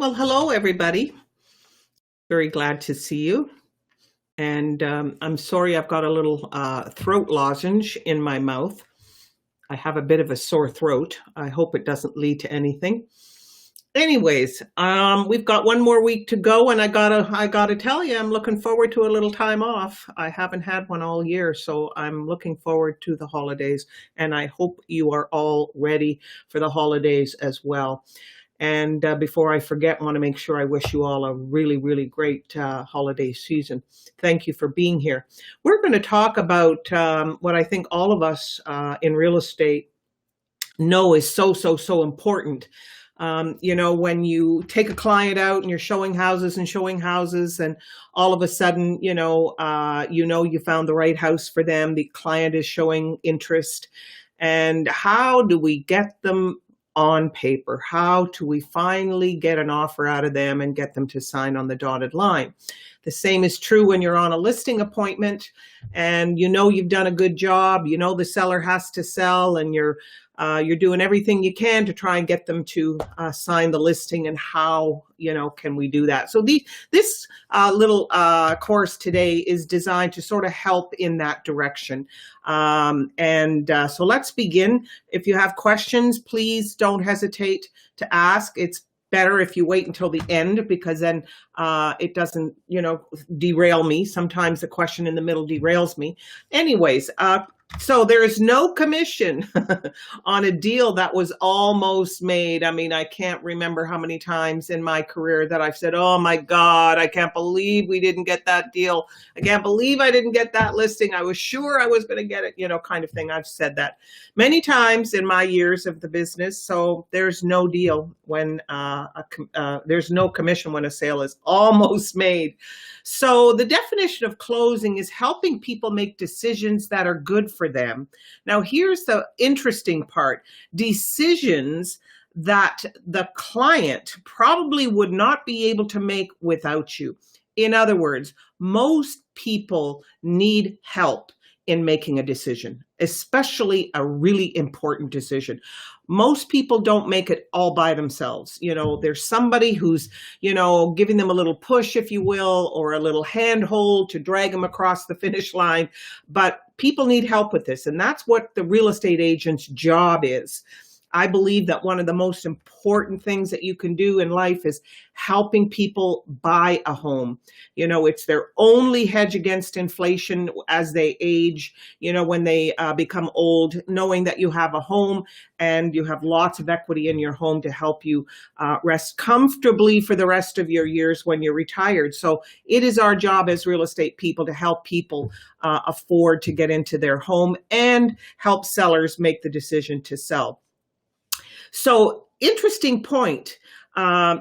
Well, hello, everybody. Very glad to see you. And I'm sorry I've got a little throat lozenge in my mouth. I have a bit of a sore throat. I hope it doesn't lead to anything. Anyways, we've got one more week to go, and I gotta tell you, I'm looking forward to a little time off. I haven't had one all year, so I'm looking forward to the holidays, and I hope you are all ready for the holidays as well. And before I forget, I want to make sure I wish you all a really, really great holiday season. Thank you for being here. We're going to talk about what I think all of us in real estate know is so, so, so important. When you take a client out and you're showing houses, and all of a sudden, you found the right house for them. The client is showing interest, and how do we get them on paper? How do we finally get an offer out of them and get them to sign on the dotted line? The same is true when you're on a listing appointment and you've done a good job. The seller has to sell, and you're doing everything you can to try and get them to sign the listing. And how can we do that? So this little course today is designed to sort of help in that direction. So let's begin. If you have questions, please don't hesitate to ask. It's better if you wait until the end, because then it doesn't, derail me. Sometimes the question in the middle derails me. Anyways, so there is no commission on a deal that was almost made. I mean, I can't remember how many times in my career that I've said, oh my God, I can't believe we didn't get that deal. I can't believe I didn't get that listing. I was sure I was going to get it, kind of thing. I've said that many times in my years of the business. So there's no deal when there's no commission when a sale is almost made. So the definition of closing is helping people make decisions that are good for them. Now, here's the interesting part: decisions that the client probably would not be able to make without you. In other words, most people need help in making a decision, especially a really important decision. Most people don't make it all by themselves. There's somebody who's, giving them a little push, if you will, or a little handhold to drag them across the finish line. But people need help with this. And that's what the real estate agent's job is. I believe that one of the most important things that you can do in life is helping people buy a home. It's their only hedge against inflation as they age, when they become old, knowing that you have a home and you have lots of equity in your home to help you rest comfortably for the rest of your years when you're retired. So it is our job as real estate people to help people afford to get into their home and help sellers make the decision to sell. So, interesting point.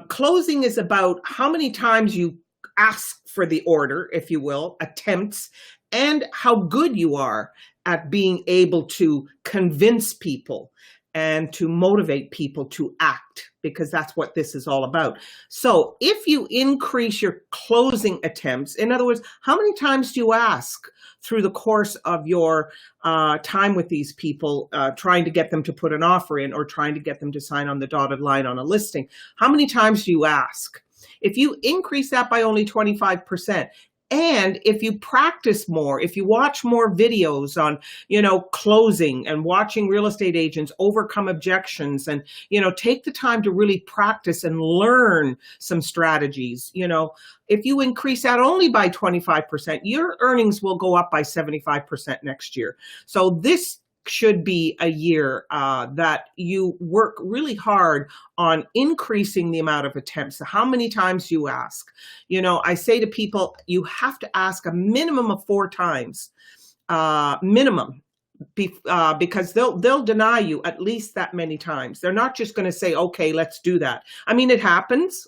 Closing is about how many times you ask for the order, if you will, attempts, and how good you are at being able to convince people and to motivate people to act, because that's what this is all about. So if you increase your closing attempts, in other words, how many times do you ask through the course of your time with these people, trying to get them to put an offer in or trying to get them to sign on the dotted line on a listing? How many times do you ask? If you increase that by only 25%, and if you practice more, if you watch more videos on, closing and watching real estate agents overcome objections, and, take the time to really practice and learn some strategies, if you increase that only by 25%, your earnings will go up by 75% next year. So this should be a year that you work really hard on increasing the amount of attempts, how many times you ask. I say to people, you have to ask a minimum of 4 times, minimum. Because they'll deny you at least that many times. They're not just going to say, okay, let's do that. I mean, it happens,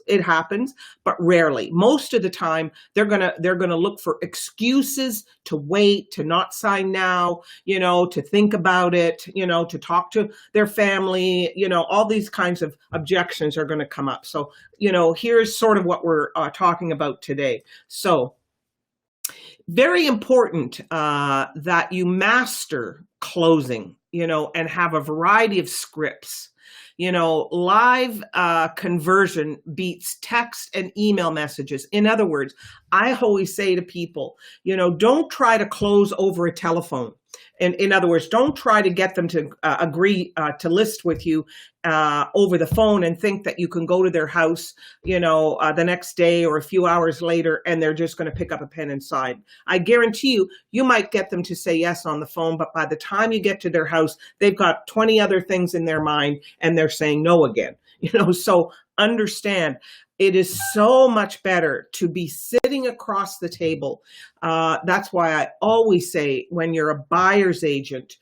but rarely. Most of the time, they're gonna look for excuses to wait, to not sign now, to think about it, to talk to their family, all these kinds of objections are going to come up. So, here's sort of what we're talking about today. So, Very important that you master closing, and have a variety of scripts. Live conversion beats text and email messages. In other words, I always say to people, don't try to close over a telephone. And in other words, don't try to get them to agree to list with you over the phone and think that you can go to their house, the next day or a few hours later, and they're just going to pick up a pen and sign. I guarantee you, you might get them to say yes on the phone, but by the time you get to their house, they've got 20 other things in their mind and they're saying no again. So understand, it is so much better to be sitting across the table. That's why I always say, when you're a buyer's agent,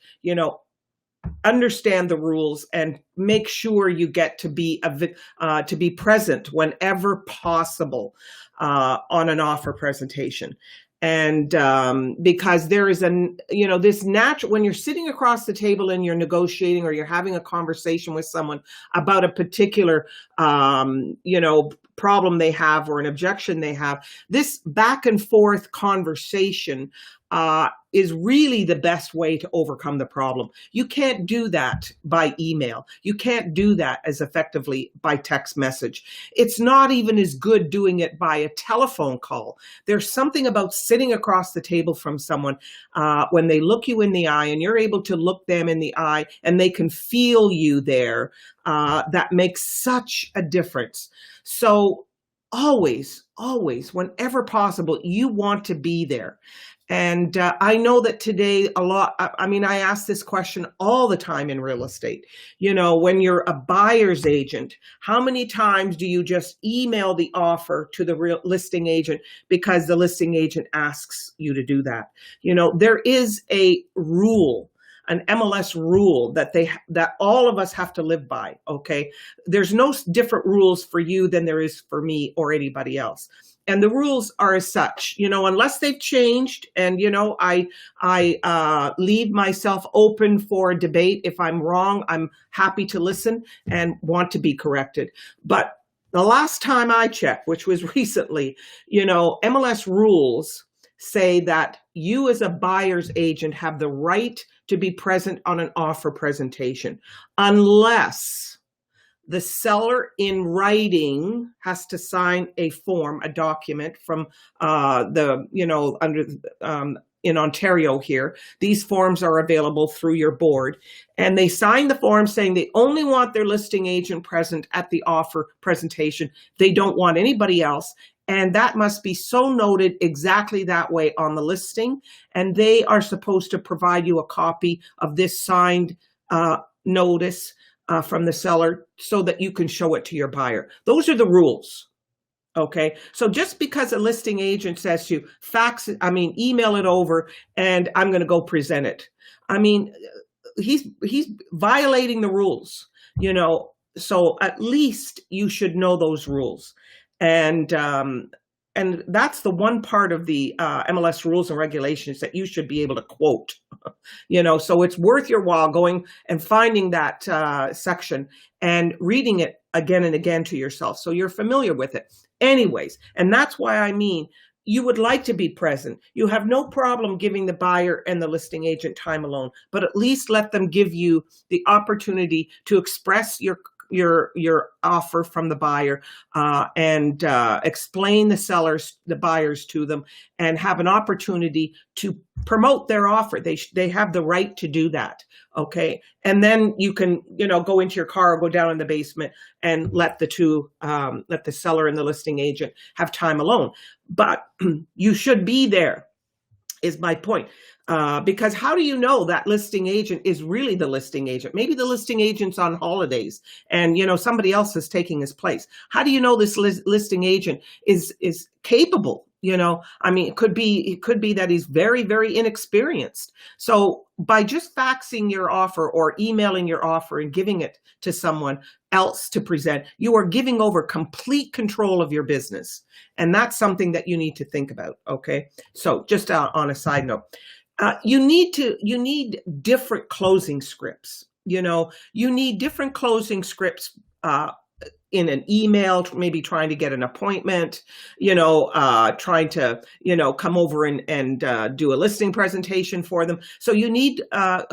understand the rules and make sure you get to be present whenever possible on an offer presentation. And because there is this natural, when you're sitting across the table and you're negotiating or you're having a conversation with someone about a particular, problem they have or an objection they have, this back and forth conversation is really the best way to overcome the problem. You can't do that by email. You can't do that as effectively by text message. It's not even as good doing it by a telephone call. There's something about sitting across the table from someone when they look you in the eye and you're able to look them in the eye and they can feel you there, that makes such a difference. So always, whenever possible, you want to be there. And I know that today I ask this question all the time in real estate. When you're a buyer's agent, how many times do you just email the offer to the listing agent because the listing agent asks you to do that? There is a rule, an MLS rule that all of us have to live by, okay? There's no different rules for you than there is for me or anybody else. And the rules are as such, unless they've changed, and, I leave myself open for a debate. If I'm wrong, I'm happy to listen and want to be corrected. But the last time I checked, which was recently, MLS rules say that you as a buyer's agent have the right to be present on an offer presentation, unless the seller in writing has to sign a form, a document from in Ontario here. These forms are available through your board. And they sign the form saying they only want their listing agent present at the offer presentation. They don't want anybody else. And that must be so noted exactly that way on the listing. And they are supposed to provide you a copy of this signed notice from the seller so that you can show it to your buyer. Those are the rules. Okay. So just because a listing agent says to you, email it over and I'm going to go present it. He's violating the rules, so at least you should know those rules. And that's the one part of the MLS rules and regulations that you should be able to quote, so it's worth your while going and finding that section and reading it again and again to yourself so you're familiar with it. Anyways, and that's why you would like to be present. You have no problem giving the buyer and the listing agent time alone, but at least let them give you the opportunity to express your offer from the buyer and explain the buyers to them and have an opportunity to promote their offer. They have the right to do that. Okay. And then you can, go into your car or go down in the basement and let the seller and the listing agent have time alone. But you should be there, is my point. Because how do you know that listing agent is really the listing agent? Maybe the listing agent's on holidays and, somebody else is taking his place. How do you know this listing agent is capable? It could be that he's very, very inexperienced. So by just faxing your offer or emailing your offer and giving it to someone else to present, you are giving over complete control of your business. And that's something that you need to think about. Okay. So just on a side note, you need different closing scripts. You need different closing scripts in an email, maybe trying to get an appointment, trying to, come over and do a listing presentation for them. So you need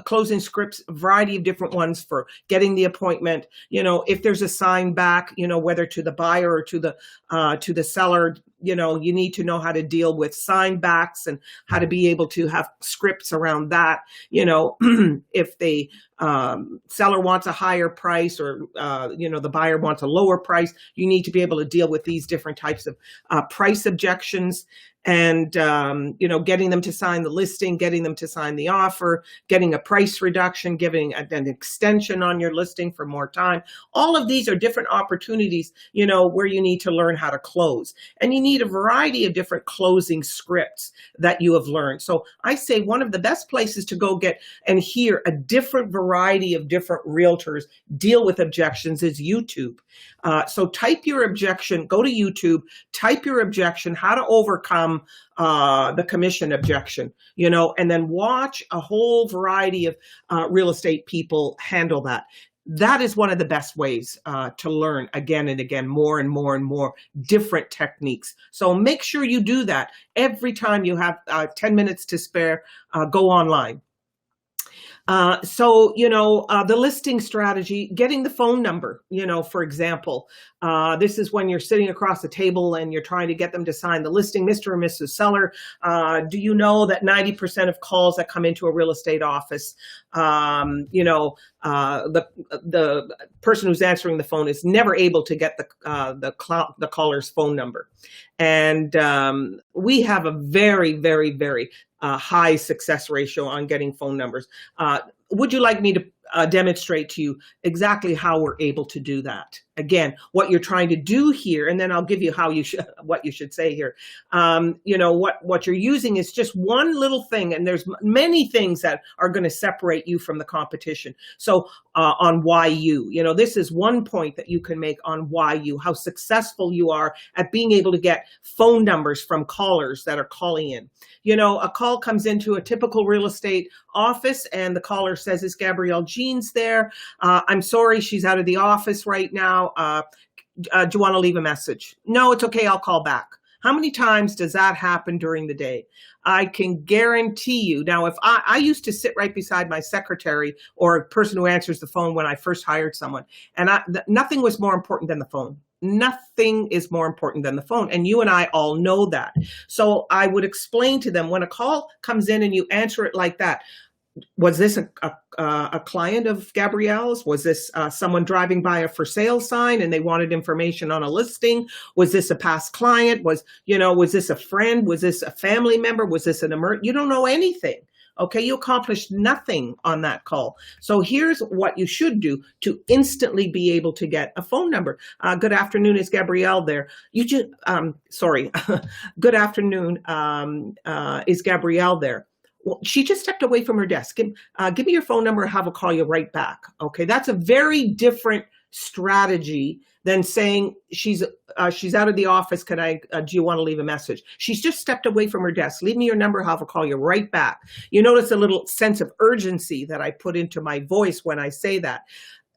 closing scripts, a variety of different ones for getting the appointment. If there's a sign back, whether to the buyer or to the seller, you need to know how to deal with sign backs and how to be able to have scripts around that. If the seller wants a higher price or, the buyer wants a lower price, you need to be able to deal with these different types of price objections. And, getting them to sign the listing, getting them to sign the offer, getting a price reduction, giving an extension on your listing for more time. All of these are different opportunities, where you need to learn how to close. And you need a variety of different closing scripts that you have learned. So I say one of the best places to go get and hear a different variety of different realtors deal with objections is YouTube. So type your objection, go to YouTube, type your objection, how to overcome the commission objection, and then watch a whole variety of real estate people handle that. That is one of the best ways to learn again and again, more and more and more different techniques. So make sure you do that every time you have 10 minutes to spare, go online. The listing strategy, getting the phone number, for example, this is when you're sitting across the table and you're trying to get them to sign the listing. Mr. or Mrs. Seller, do you know that 90% of calls that come into a real estate office, the person who's answering the phone is never able to get the caller's phone number. And we have a very, very, very high success ratio on getting phone numbers. Would you like me to demonstrate to you exactly how we're able to do that? Again, what you're trying to do here, and then I'll give you what you should say here. What you're using is just one little thing, and there's many things that are going to separate you from the competition. So on why you, this is one point that you can make on why you, how successful you are at being able to get phone numbers from callers that are calling in. A call comes into a typical real estate office and the caller says, "Is Gabrielle Jeans there? I'm sorry, she's out of the office right now. Do you want to leave a message?" "No, it's okay, I'll call back." How many times does that happen during the day? I can guarantee you. Now, if I used to sit right beside my secretary or a person who answers the phone when I first hired someone, and nothing was more important than the phone. Nothing is more important than the phone. And you and I all know that. So I would explain to them when a call comes in and you answer it like that. Was this a client of Gabrielle's? Was this someone driving by a for sale sign and they wanted information on a listing? Was this a past client? Was this a friend? Was this a family member? Was this an emergency? You don't know anything. Okay, you accomplished nothing on that call. So here's what you should do to instantly be able to get a phone number. Good afternoon, is Gabrielle there? Good afternoon, is Gabrielle there? Well, she just stepped away from her desk. Give me your phone number, have her call you right back. Okay, that's a very different strategy than saying she's out of the office. Do you want to leave a message? She's just stepped away from her desk. Leave me your number, have her call you right back. You notice a little sense of urgency that I put into my voice when I say that.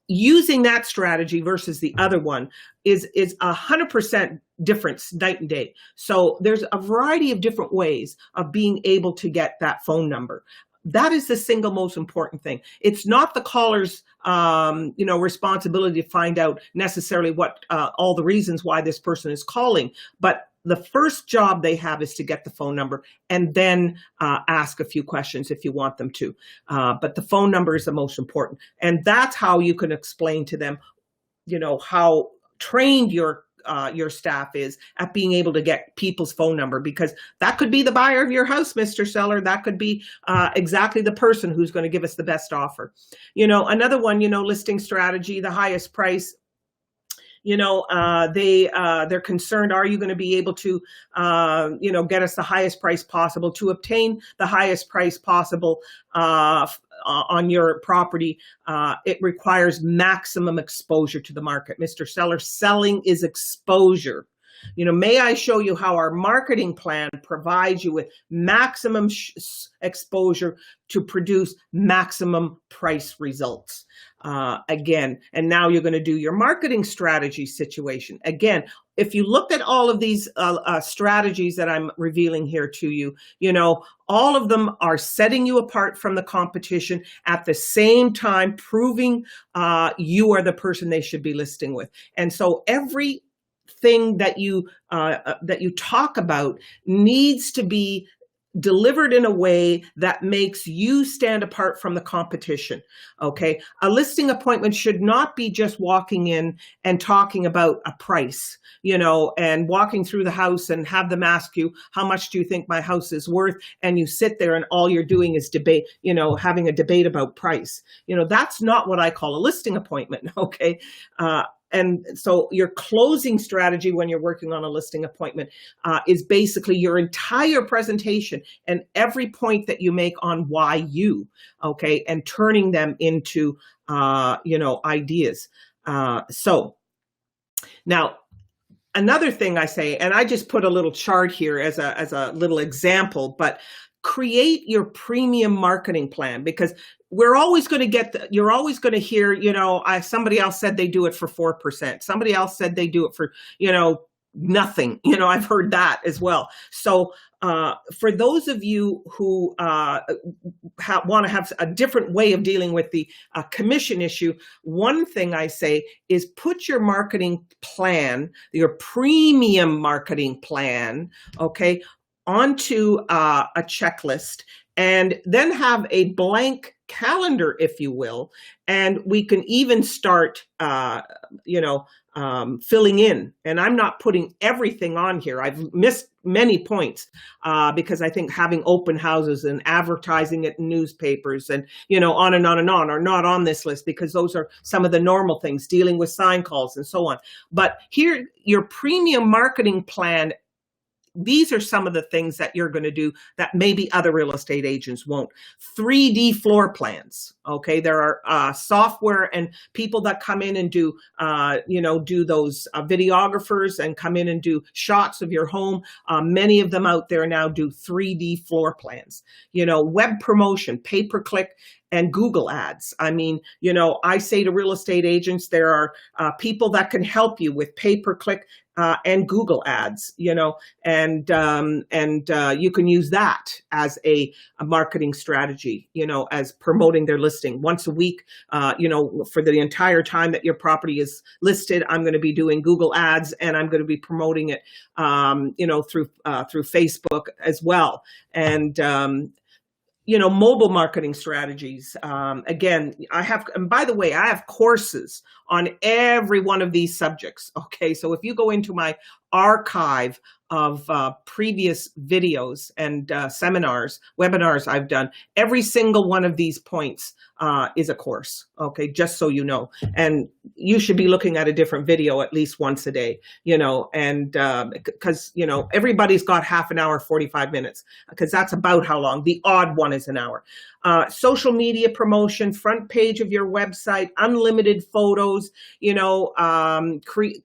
Using that strategy versus the other one is 100% difference, night and day. So there's a variety of different ways of being able to get that phone number. That is the single most important thing. It's not the caller's, responsibility to find out necessarily what all the reasons why this person is calling, but the first job they have is to get the phone number and then ask a few questions if you want them to. But the phone number is the most important. And that's how you can explain to them, how trained your staff is at being able to get people's phone number, because that could be the buyer of your house, Mr. Seller. That could be exactly the person who's going to give us the best offer. Another one, listing strategy, the highest price. They're concerned, are you going to be able to, get us the highest price possible? To obtain the highest price possible on your property, it requires maximum exposure to the market. Mr. Seller, selling is exposure. May I show you how our marketing plan provides you with maximum exposure to produce maximum price results. Again, and now you're going to do your marketing strategy situation. Again, if you looked at all of these strategies that I'm revealing here to you, all of them are setting you apart from the competition, at the same time proving you are the person they should be listing with. And so everything that you talk about needs to be delivered in a way that makes you stand apart from the competition, okay? A listing appointment should not be just walking in and talking about a price, and walking through the house and have them ask you, how much do you think my house is worth? And you sit there and all you're doing is debate, having a debate about price. That's not what I call a listing appointment, okay? And so your closing strategy when you're working on a listing appointment is basically your entire presentation and every point that you make on why you, okay, and turning them into, ideas. So now, another thing I say, and I just put a little chart here as a little example, but create your premium marketing plan, because we're always going to you're always going to hear, somebody else said they do it for 4%. Somebody else said they do it for, nothing. I've heard that as well. So for those of you who want to have a different way of dealing with the commission issue, one thing I say is put your marketing plan, your premium marketing plan, okay, onto a checklist, and then have a blank calendar, if you will, and we can even start, filling in. And I'm not putting everything on here. I've missed many points because I think having open houses and advertising it in newspapers and, on and on and on are not on this list, because those are some of the normal things, dealing with sign calls and so on. But here, your premium marketing plan, these are some of the things that you're going to do that maybe other real estate agents won't. 3D floor plans. Okay. There are software and people that come in and do, do those videographers and come in and do shots of your home. Many of them out there now do 3D floor plans, web promotion, pay-per-click, and Google ads. I mean, I say to real estate agents, there are people that can help you with pay-per-click and Google ads, and you can use that as a marketing strategy, as promoting their listing once a week, for the entire time that your property is listed. I'm going to be doing Google ads, and I'm going to be promoting it, through Facebook as well. And, mobile marketing strategies. Again, and by the way, I have courses on every one of these subjects. Okay. So if you go into my archive of previous videos and webinars I've done, every single one of these points is a course, okay, just so you know. And you should be looking at a different video at least once a day, and because, everybody's got half an hour, 45 minutes, because that's about how long. The odd one is an hour. Social media promotion, front page of your website, unlimited photos,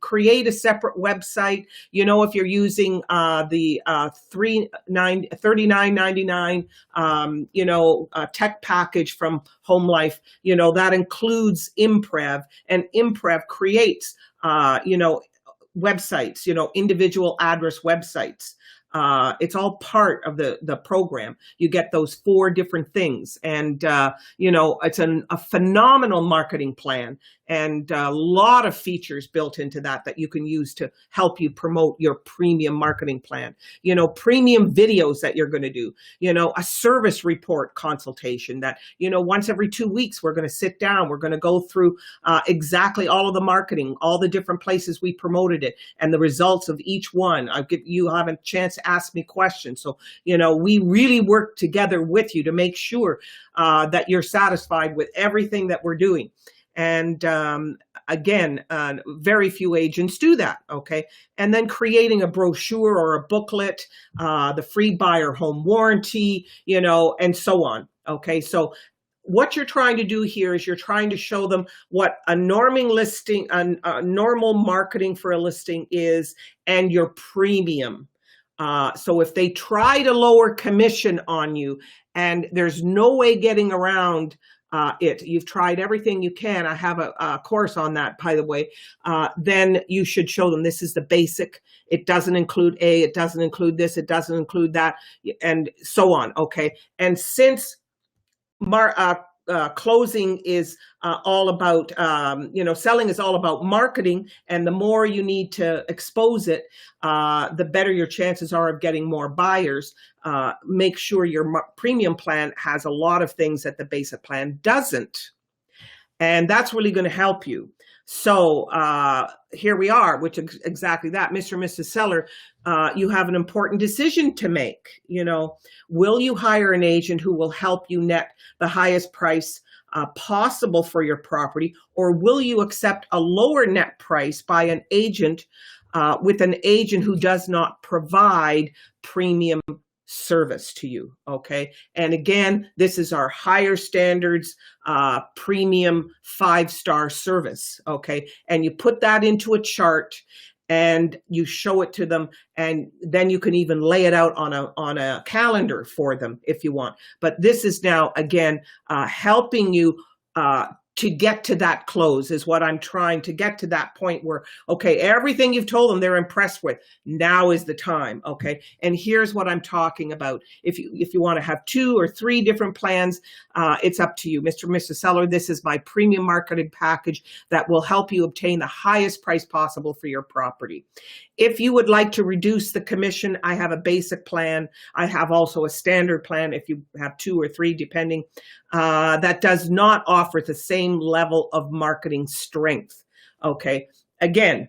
create a separate website. If you're using the $39.99, tech package from Home Life, that includes Imprev, and Imprev creates, websites, individual address websites. It's all part of the program. You get those 4 different things, and it's a phenomenal marketing plan, and a lot of features built into that you can use to help you promote your premium marketing plan. Premium videos that you're going to do. A service report consultation that once every 2 weeks we're going to sit down. We're going to go through exactly all of the marketing, all the different places we promoted it, and the results of each one. You have a chance to ask me questions. So, we really work together with you to make sure that you're satisfied with everything that we're doing. And again, very few agents do that, okay? And then creating a brochure or a booklet, the free buyer home warranty, and so on, okay? So what you're trying to do here is you're trying to show them what a norming listing, a normal marketing for a listing is, and your premium. So if they try to lower commission on you and there's no way getting around you've tried everything you can, I have a course on that, by the way, then you should show them this is the basic. It doesn't include A, it doesn't include this, it doesn't include that, and so on, okay? And since closing is all about, selling is all about marketing, and the more you need to expose it, the better your chances are of getting more buyers. Make sure your premium plan has a lot of things that the basic plan doesn't. And that's really going to help you. So here we are, which is exactly that. Mr. and Mrs. Seller, you have an important decision to make. Will you hire an agent who will help you net the highest price possible for your property, or will you accept a lower net price by an agent with an agent who does not provide premium service to you? Okay. And again, this is our higher standards, premium 5-star service. Okay. And you put that into a chart and you show it to them, and then you can even lay it out on a calendar for them if you want. But this is now, again, helping you to get to that close, is what I'm trying to get to, that point where, okay, everything you've told them they're impressed with, now is the time, okay? And here's what I'm talking about. If you want to have 2 or 3 different plans, it's up to you. Mr. and Mrs. Seller, this is my premium marketing package that will help you obtain the highest price possible for your property. If you would like to reduce the commission, I have a basic plan. I have also a standard plan if you have 2 or 3, depending, that does not offer the same level of marketing strength. Okay. Again,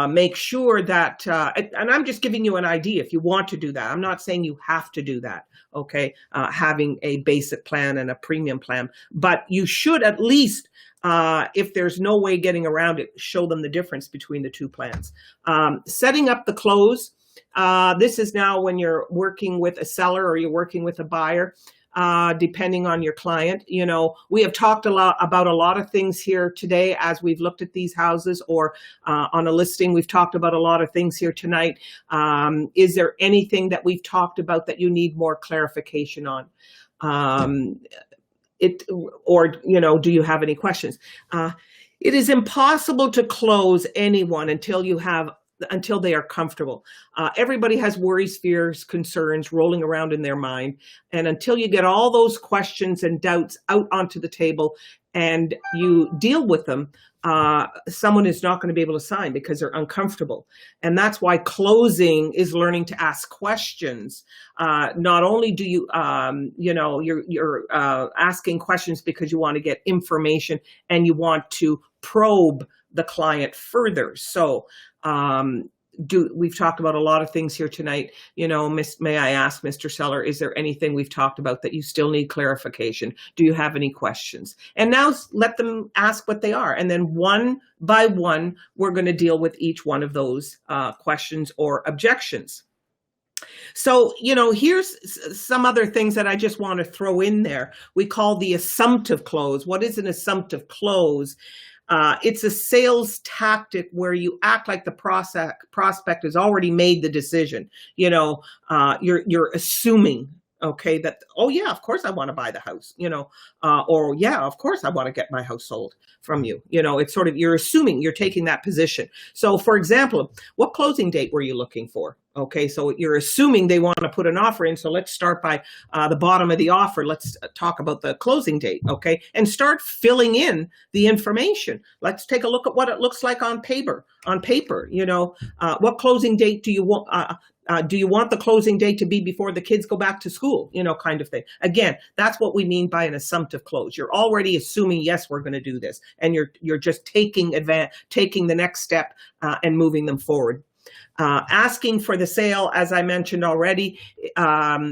make sure that, and I'm just giving you an idea if you want to do that. I'm not saying you have to do that. Okay. Having a basic plan and a premium plan, but you should at least, if there's no way getting around it, show them the difference between the 2 plans. Setting up the close. This is now when you're working with a seller or you're working with a buyer, depending on your client. We have talked about a lot of things here today as we've looked at these houses, or on a listing. We've talked about a lot of things here tonight. Is there anything that we've talked about that you need more clarification on? Do you have any questions? It is impossible to close anyone until they are comfortable. Everybody has worries, fears, concerns rolling around in their mind. And until you get all those questions and doubts out onto the table and you deal with them, someone is not going to be able to sign because they're uncomfortable. And that's why closing is learning to ask questions. Not only do you, you're asking questions because you want to get information and you want to probe the client further. So, we've talked about a lot of things here tonight. May I ask, Mr. Seller, is there anything we've talked about that you still need clarification? Do you have any questions? And now let them ask what they are. And then one by one, we're going to deal with each one of those questions or objections. So, here's some other things that I just want to throw in there. We call the assumptive close. What is an assumptive close? It's a sales tactic where you act like the prospect has already made the decision. You're assuming, okay, that, oh yeah, of course I want to buy the house, or yeah, of course I want to get my house sold from you. It's sort of, you're assuming, you're taking that position. So for example, what closing date were you looking for? Okay, so you're assuming they want to put an offer in. So let's start by the bottom of the offer. Let's talk about the closing date, okay? And start filling in the information. Let's take a look at what it looks like on paper. What closing date do you want? Do you want the closing date to be before the kids go back to school? Kind of thing. Again, that's what we mean by an assumptive close. You're already assuming, yes, we're going to do this, and you're just taking the next step and moving them forward. Asking for the sale, as I mentioned already,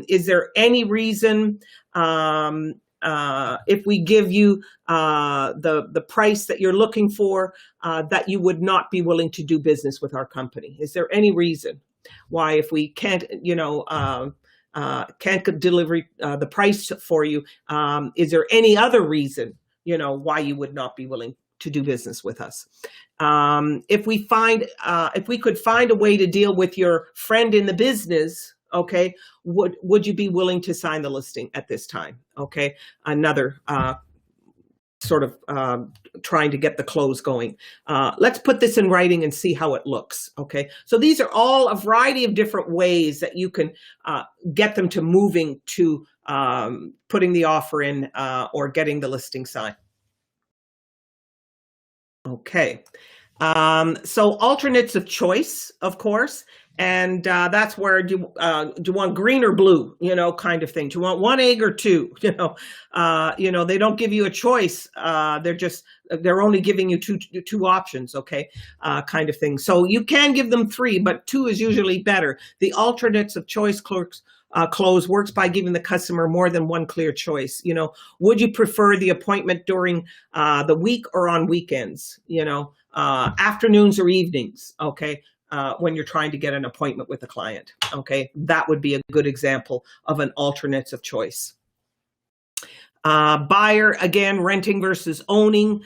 is there any reason if we give you the price that you're looking for that you would not be willing to do business with our company? Is there any reason why, if we can't, can't deliver the price for you. Is there any other reason, why you would not be willing to do business with us? If we could find a way to deal with your friend in the business, okay, would you be willing to sign the listing at this time? Okay, another sort of trying to get the close going. Let's put this in writing and see how it looks. Okay, so these are all a variety of different ways that you can get them to moving to putting the offer in or getting the listing signed. Okay, so alternates of choice, of course. And that's where do you want green or blue, kind of thing. Do you want one egg or two? They don't give you a choice. They're only giving you two options, okay, kind of thing. So you can give them three, but two is usually better. The alternates of choice close works by giving the customer more than one clear choice. Would you prefer the appointment during the week or on weekends? Afternoons or evenings, okay? When you're trying to get an appointment with a client, okay? That would be a good example of an alternates of choice. Buyer, again, renting versus owning.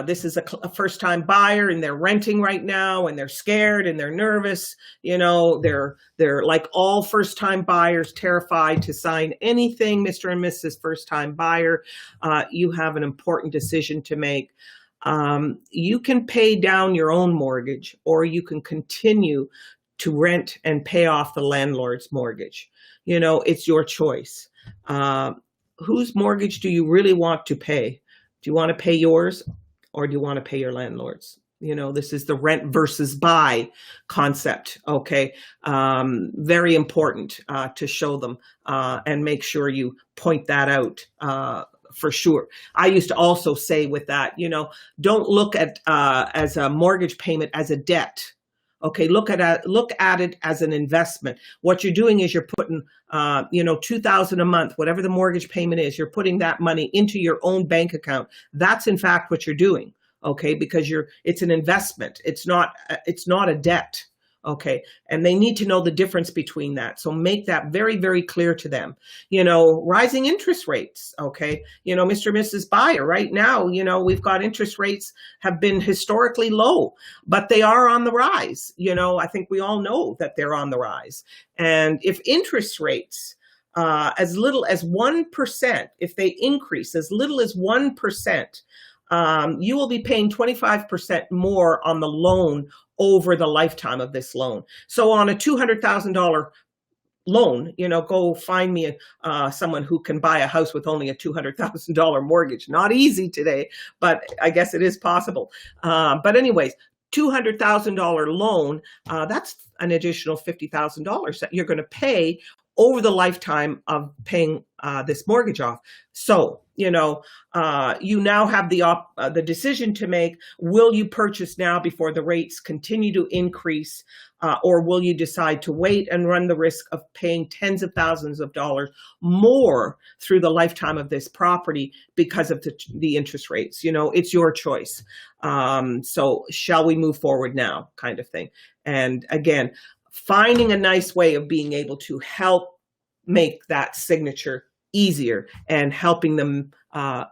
This is a first-time buyer and they're renting right now and they're scared and they're nervous. They're like all first-time buyers, terrified to sign anything. Mr. and Mrs. First-time buyer, you have an important decision to make. You can pay down your own mortgage or you can continue to rent and pay off the landlord's mortgage. It's your choice. Whose mortgage do you really want to pay? Do you want to pay yours or do you want to pay your landlord's? This is the rent versus buy concept, okay? Very important to show them and make sure you point that out for sure. I used to also say with that, don't look at as a mortgage payment as a debt. Okay, look at it as an investment. What you're doing is you're putting, $2,000 a month, whatever the mortgage payment is, you're putting that money into your own bank account. That's in fact what you're doing. Okay, because it's an investment. It's not a debt. Okay, and they need to know the difference between that. So make that very, very clear to them. Rising interest rates. Okay, Mr. and Mrs. Buyer, right now, we've got interest rates have been historically low, but they are on the rise. I think we all know that they're on the rise. And if interest rates, as little as 1%, if they increase as little as 1%, you will be paying 25% more on the loan over the lifetime of this loan. So on a $200,000 loan, go find me someone who can buy a house with only a $200,000 mortgage. Not easy today, but I guess it is possible. But anyways, $200,000 loan, that's an additional $50,000 that you're going to pay over the lifetime of paying this mortgage off. So, you now have the decision to make. Will you purchase now before the rates continue to increase, or will you decide to wait and run the risk of paying tens of thousands of dollars more through the lifetime of this property because of the interest rates? It's your choice. So shall we move forward now, kind of thing. And again, finding a nice way of being able to help make that signature easier and helping them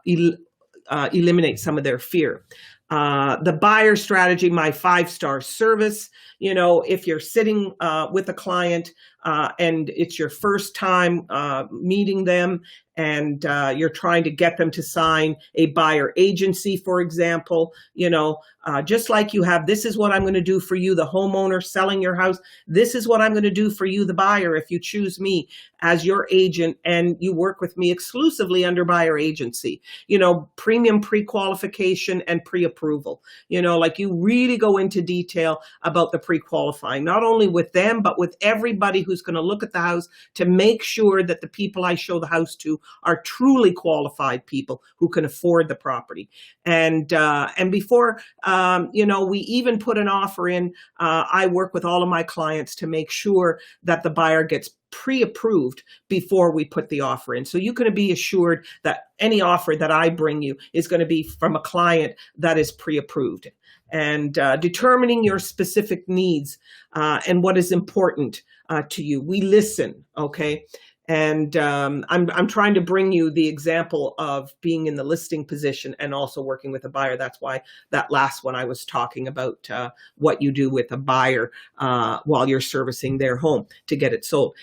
eliminate some of their fear. The buyer strategy, my 5-star service. If you're sitting with a client and it's your first time meeting them and you're trying to get them to sign a buyer agency, for example, just like you have, this is what I'm going to do for you, the homeowner selling your house. This is what I'm going to do for you, the buyer, if you choose me as your agent and you work with me exclusively under buyer agency. Premium pre-qualification and pre-approval. Like you really go into detail about the pre-qualifying, not only with them, but with everybody who's going to look at the house to make sure that the people I show the house to are truly qualified people who can afford the property. And before, we even put an offer in, I work with all of my clients to make sure that the buyer gets pre-approved before we put the offer in. So you can be assured that any offer that I bring you is going to be from a client that is pre-approved. And determining your specific needs and what is important to you. We listen, okay? And I'm trying to bring you the example of being in the listing position and also working with a buyer. That's why that last one I was talking about what you do with a buyer while you're servicing their home to get it sold.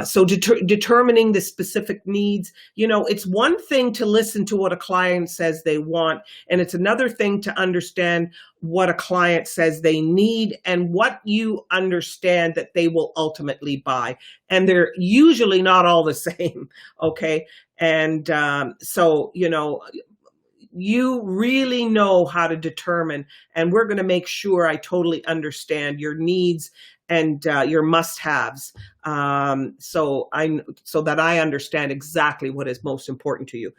So determining the specific needs, it's one thing to listen to what a client says they want, and it's another thing to understand what a client says they need and what you understand that they will ultimately buy. And they're usually not all the same, okay? And so, you really know how to determine, and we're going to make sure I totally understand your needs and your must-haves, so that I understand exactly what is most important to you.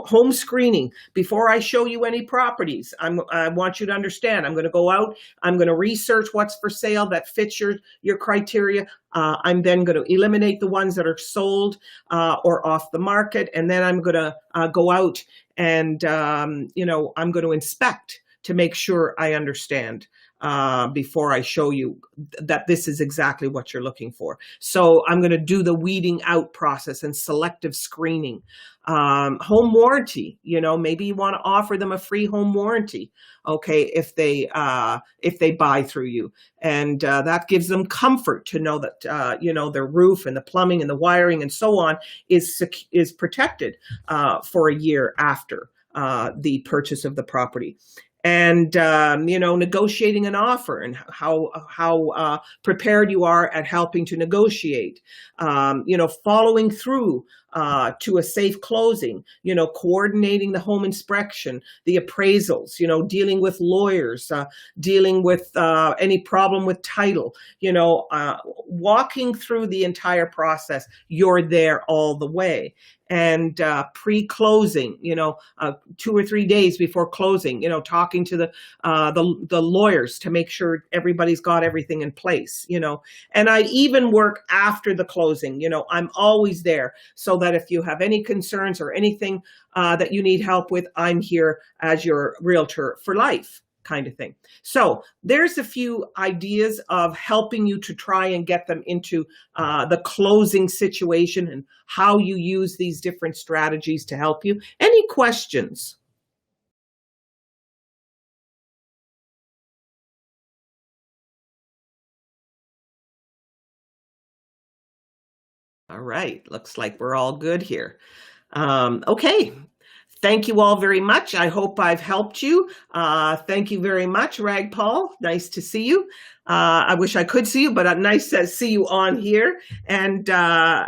Home screening. Before I show you any properties, I want you to understand. I'm going to go out. I'm going to research what's for sale that fits your criteria. I'm then going to eliminate the ones that are sold or off the market, and then I'm going to go out and I'm going to inspect to make sure I understand before I show you that this is exactly what you're looking for. So I'm going to do the weeding out process and selective screening. Home warranty, maybe you want to offer them a free home warranty, okay, if they buy through you. And that gives them comfort to know that, their roof and the plumbing and the wiring and so on is protected for a year after the purchase of the property. And, negotiating an offer and how prepared you are at helping to negotiate, following through to a safe closing, coordinating the home inspection, the appraisals, dealing with lawyers, dealing with any problem with title, walking through the entire process. You're there all the way. And pre-closing, 2 or 3 days before closing, talking to the lawyers to make sure everybody's got everything in place, And I even work after the closing. I'm always there so that if you have any concerns or anything that you need help with, I'm here as your realtor for life, kind of thing. So there's a few ideas of helping you to try and get them into the closing situation and how you use these different strategies to help you. Any questions? All right, looks like we're all good here. Okay. Thank you all very much. I hope I've helped you. Thank you very much, Ragpal. Nice to see you. I wish I could see you, but nice to see you on here. And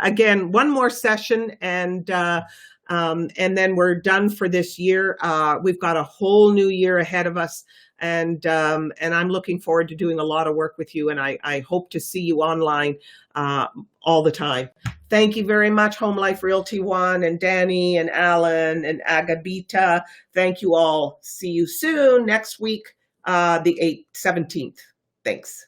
again, one more session, and then we're done for this year. We've got a whole new year ahead of us, and I'm looking forward to doing a lot of work with you. And I hope to see you online all the time. Thank you very much, Home Life Realty One and Danny and Alan and Agabita. Thank you all. See you soon next week, the 17th. Thanks.